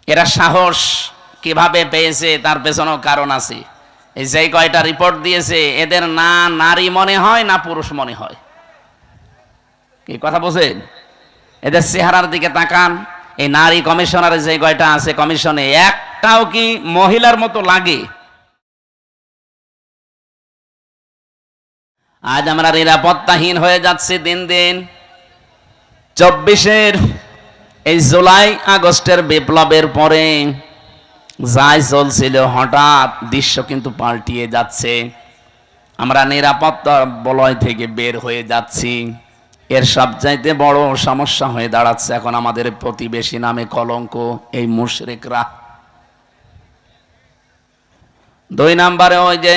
এরা সাহস কিভাবে পেয়েছে তার পেছনেও কারণ আছে। এই যে কয়টা রিপোর্ট দিয়েছে, এদের না নারী মনে হয় না পুরুষ মনে হয়। কি কথা বোঝেন? এদের চেহারার দিকে তাকান। এই নারী কমিশনারে যে কয়টা আছে কমিশনে, একটাও কি মহিলার মতো লাগে? আজ আমরা নিরাপত্তাহীন হয়ে যাচ্ছি দিন দিন। 24-এর এই জুলাই আগস্টের বিপ্লবের পরে যাই চলছিল, হঠাৎ দৃশ্য কিন্তু পাল্টিয়ে যাচ্ছে। আমরা নিরাপত্তা বলয় থেকে বের হয়ে যাচ্ছি। এর সবচাইতে বড় সমস্যা হয়ে দাঁড়াচ্ছে এখন আমাদের প্রতিবেশী নামে কলঙ্ক, এই মুশরিকরা। 2 নম্বরে ওই যে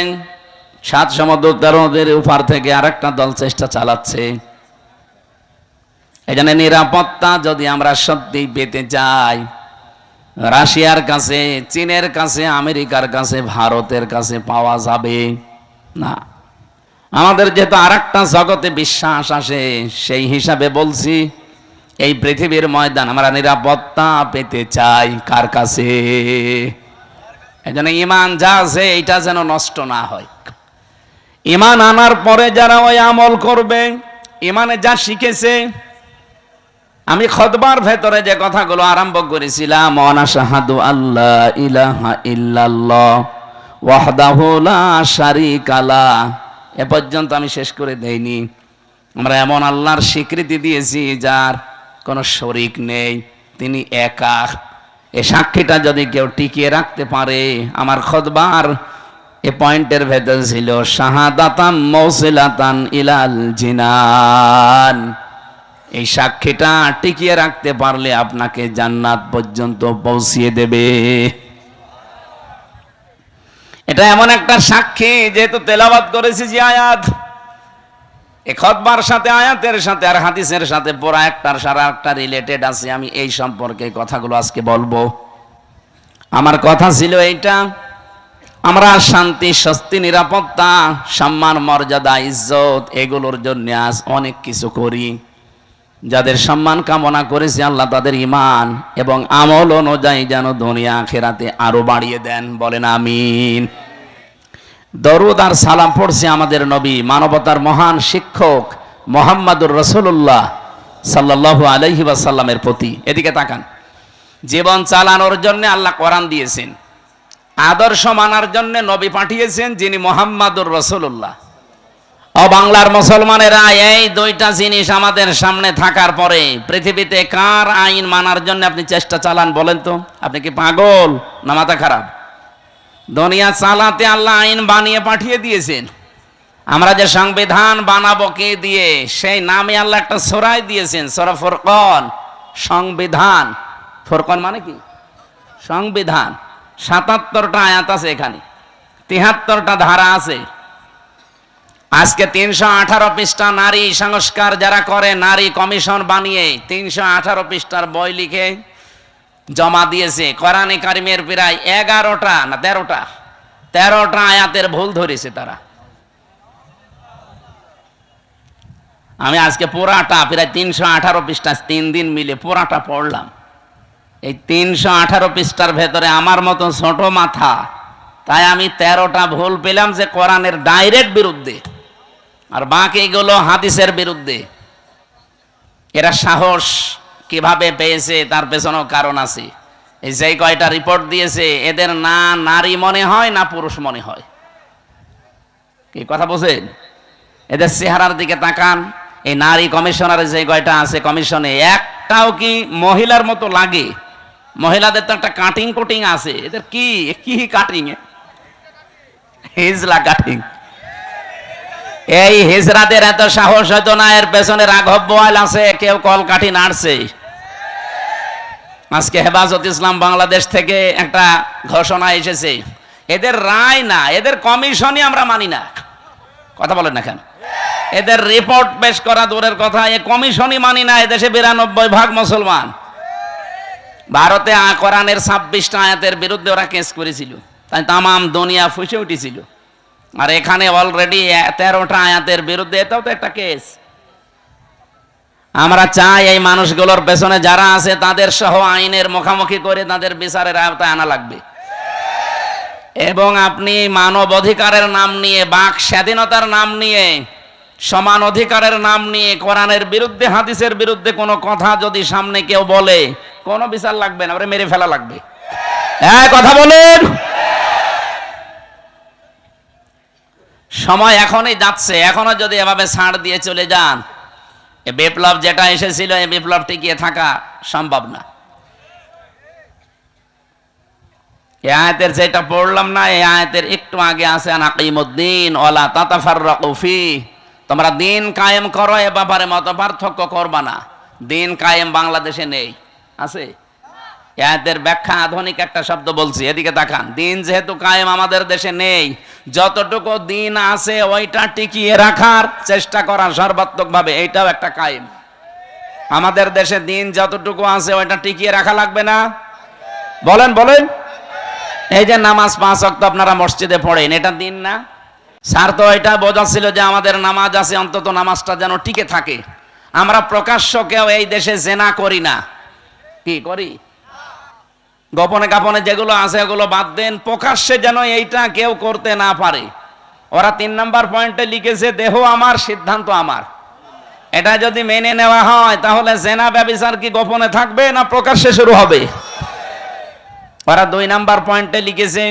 7 সমুদ্র 13 নদীর উপার থেকে আরেকটা দল চেষ্টা চালাচ্ছে। এই জন্য নিরাপত্তা যদি আমরা সত্যি পেতে চাই, রাশিয়ার কাছে, চীনের কাছে, আমেরিকার কাছে, ভারতের কাছে পাওয়া যাবে না। আমাদের যেহেতু আরেকটা জগতে বিশ্বাস আসে, সেই হিসাবে বলছি, এই পৃথিবীর ময়দান আমরা নিরাপত্তা পেতে চাই কার কাছে? এই জন্য ইমান যা আছে এইটা যেন নষ্ট না হয়। ইমান আনার পরে যারা ওই আমল করবে, ইমানে যা শিখেছে, আমি খুতবার ভেতরে যে কথাগুলো আরম্ভ করেছিলাম, ওয়ানা শাহাদু আল্লাহ ইলাহা ইল্লাল্লাহ ওয়াহদাহু লা শারীকা লা, এ পর্যন্ত আমি শেষ করে দেইনি। আমরা এমন আল্লাহর স্বীকৃতি দিয়েছি যার কোনো শরীক নেই, তিনি একা। এই সাক্ষীটা যদি কেউ টিকিয়ে রাখতে পারে, আমার খুতবার এ পয়েন্টের ভেতর ছিল শাহাদাতান মাউসিলাতান ইলাল জিনান। এই সাক্ষীটা টিকিয়ে রাখতে পারলে আপনাকে জান্নাত পর্যন্ত পৌঁছিয়ে দেবে। এটা এমন একটা সাক্ষী, যেহেতু তেলাওয়াত করেছি যে আয়াত, এই খুতবার সাথে, আয়াতের সাথে আর হাদিসের সাথে পুরো একটার সারা একটা রিলেটেড আছে। আমি এই সম্পর্কে কথাগুলো আজকে বলবো। আমার কথা ছিল এইটা, আমরা শান্তি, স্বস্তি, নিরাপত্তা, সম্মান, মর্যাদা, ইজ্জত এগুলোর জন্য আজ অনেক কিছু করি। যাদের সম্মান কামনা করেছে আল্লাহ তাদের ঈমান এবং আমল অনুযায়ী যেন দুনিয়া আখিরাতে আরো বাড়িয়ে দেন, বলেন আমিন। দরুদ আর সালাম পড়ছে আমাদের নবী, মানবতার মহান শিক্ষক মুহাম্মদুর রাসূলুল্লাহ সাল্লাল্লাহু আলাইহি ওয়াসাল্লামের প্রতি। এদিকে তাকান। জীবন চালানোর জন্য আল্লাহ কোরআন দিয়েছেন, আদর্শ মানার জন্য নবী পাঠিয়েছেন যিনি মুহাম্মদুর রাসূলুল্লাহ। ও বাংলার মুসলমানেরা, এই 2টা জিনিস আমাদের সামনে থাকার পরে পৃথিবীতে কার আইন মানার জন্য আপনি চেষ্টা চালান বলেন তো? আপনি কি পাগল না মাথা খারাপ? দুনিয়া চালাতে আল্লাহ আইন বানিয়ে পাঠিয়ে দিয়েছেন। আমরা যে সংবিধান বানাবো কে দিয়ে, সেই নামে আল্লাহ একটা সূরা দিয়েছেন, সূরা ফুরকান। সংবিধান, ফুরকান মানে কি? সংবিধান। 77টা আয়াত আছে এখানে, 73টা ধারা আছে। আজকে 318 পৃষ্ঠা নারী সংস্কার যারা করে, নারী কমিশন বানিয়ে 318 পৃষ্ঠার বই লিখে জমা দিয়েছে। কোরআনে কারিমের প্রায় 11টা না 13টা আয়াতের ভুল ধরেছে তারা। আমি আজকে পুরাটা প্রায় 318 পৃষ্ঠা 3 দিন মিলে পুরাটা পড়লাম। এই 318 পৃষ্ঠার ভেতরে আমার মতো ছোট মাথা, তাই আমি 13টা ভুল পেলাম যে কোরআনের ডাইরেক্ট বিরুদ্ধে, আর বাকিগুলো হাদিসের বিরুদ্ধে। এরা সাহস কিভাবে পেয়েছে তার পেছনেও কারণ আছে। এই যে কয়টা রিপোর্ট দিয়েছে, এদের না নারী মনে হয় না পুরুষ মনে হয়। কি কথা বোঝেন? এদের চেহারার দিকে তাকান। এই নারী কমিশনারে যে কয়টা আছে কমিশনে, একটাও কি মহিলার মতো লাগে? মহিলাদের তো একটা কাটিং কুটিং আছে, এদের কি কি কাটিং? হিজলা কাটিং। এই হিজরাদের এত সাহস হয়তো না, এর পেছনে রাঘব বোয়াল আছে, কেউ কলকাঠি নাড়ছে। আজকে হেফাজত ইসলাম বাংলাদেশ থেকে একটা ঘোষণা এসেছে, এদের রায় না, এদের কমিশনই আমরা মানি না। কথা বলেন না কেন? এদের রিপোর্ট পেশ করা দূরের কথা, এ কমিশনই মানি না। এদেশে 92% মুসলমান। ভারতে কোরআনের 26টা আয়াতের বিরুদ্ধে ওরা কেস করেছিল, তাই তামাম দুনিয়া ফুঁসে উঠেছিল। আর এখানে অলরেডি 13টা আয়াতের বিরুদ্ধে, এটাও তো একটা কেস। আমরা চাই এই মানুষগুলোর পেছনে যারা আছে তাদের সহ আইনের মুখোমুখি করে তাদের বিচারের আওতায় আনা লাগবে। এবং আপনি মানব অধিকারের নাম নিয়ে, বাক স্বাধীনতার নাম নিয়ে, সমান অধিকারের নাম নিয়ে কোরআনের বিরুদ্ধে, হাদিসের বিরুদ্ধে কোনো কথা যদি সামনে কেউ বলে, কোনো বিচার লাগবে না, ওরে মেরে ফেলা লাগবে। হ্যাঁ, কথা বলেন। সময় এখনই যাচ্ছে, এখনো যদি এভাবে ছাড় দিয়ে চলে যান, এই বিপ্লব যেটা এসেছিল, এই বিপ্লব টিকিয়ে থাকা সম্ভব না। এই আয়াতের যেটা পড়লাম না, এই আয়াতের একটু আগে আছে আনাকিমুদ্দিন ওয়ালা তাতাফাররাকু ফি, তোমরা দিন কায়েম করো, এ ব্যাপারে মত পার্থক্য করবা না। দিন কায়েম বাংলাদেশে নেই, আছে? এই আয়াতের ব্যাখ্যা আধুনিক একটা শব্দ বলছি, এদিকে তাকান। দিন যেহেতু কায়েম আমাদের দেশে নেই, যতটুকু দিন আছে ওইটা টিকিয়ে রাখার চেষ্টা করা সর্বাত্মকভাবে, এইটাও একটা কায়েম। আমাদের দেশে দিন যতটুকু আছে ওইটা টিকিয়ে রাখা লাগবে না? বলেন বলেন। এই যে নামাজ 5 ওয়াক্ত আপনারা মসজিদে পড়েন, এটা দিন না? স্যার তো এটা বোঝাচ্ছিল যে আমাদের নামাজ আছে, অন্তত নামাজটা যেন টিকে থাকে। আমরা প্রকাশ্য কেউ এই দেশে জেনা করি না, কি করি? গোপনে গোপনে যেগুলো আছে এগুলো বাদ দেন, প্রকাশ্যে যেন এইটা কেউ করতে না পারে। ওরা 3 নাম্বার পয়েন্টে লিখেছে দেহ আমার, সিদ্ধান্ত আমার। এটা যদি মেনে নেওয়া হয় তাহলে জেনা ব্যভিচার কি গোপনে থাকবে না প্রকাশ্যে শুরু হবে? ওরা 2 নাম্বার পয়েন্টে লিখেছে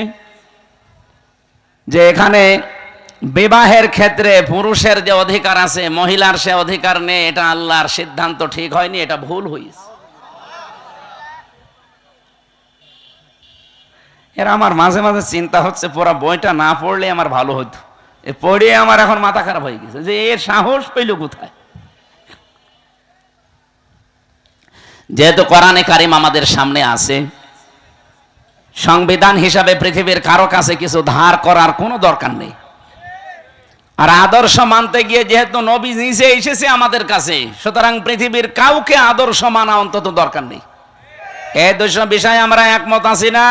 যে এখানে বিবাহের ক্ষেত্রে পুরুষের যে অধিকার আছে, মহিলার সে অধিকার নেই। এটা আল্লাহর সিদ্ধান্ত ঠিক হয়নি, এটা ভুল হয়েছে। এরা আমার মাঝে মাঝে চিন্তা হচ্ছে, পুরো বইটা না পড়লে আমার ভালো হতো। এ পড়ে আমার এখন মাথা খারাপ হয়ে গেছে যে এর সাহস পেল কোথায়। যেহেতু কোরআনে কারিম আমাদের সামনে আছে, সংবিধান হিসাবে পৃথিবীর কারো কাছে কিছু ধার করার কোনো দরকার নেই। আর আদর্শ মানতে গিয়ে যেহেতু নবী নিজে এসেছে আমাদের কাছে, সুতরাং পৃথিবীর কাউকে আদর্শ মানা অন্তত দরকার নেই। এই দুটো বিষয়ে আমরা একমত আছি না?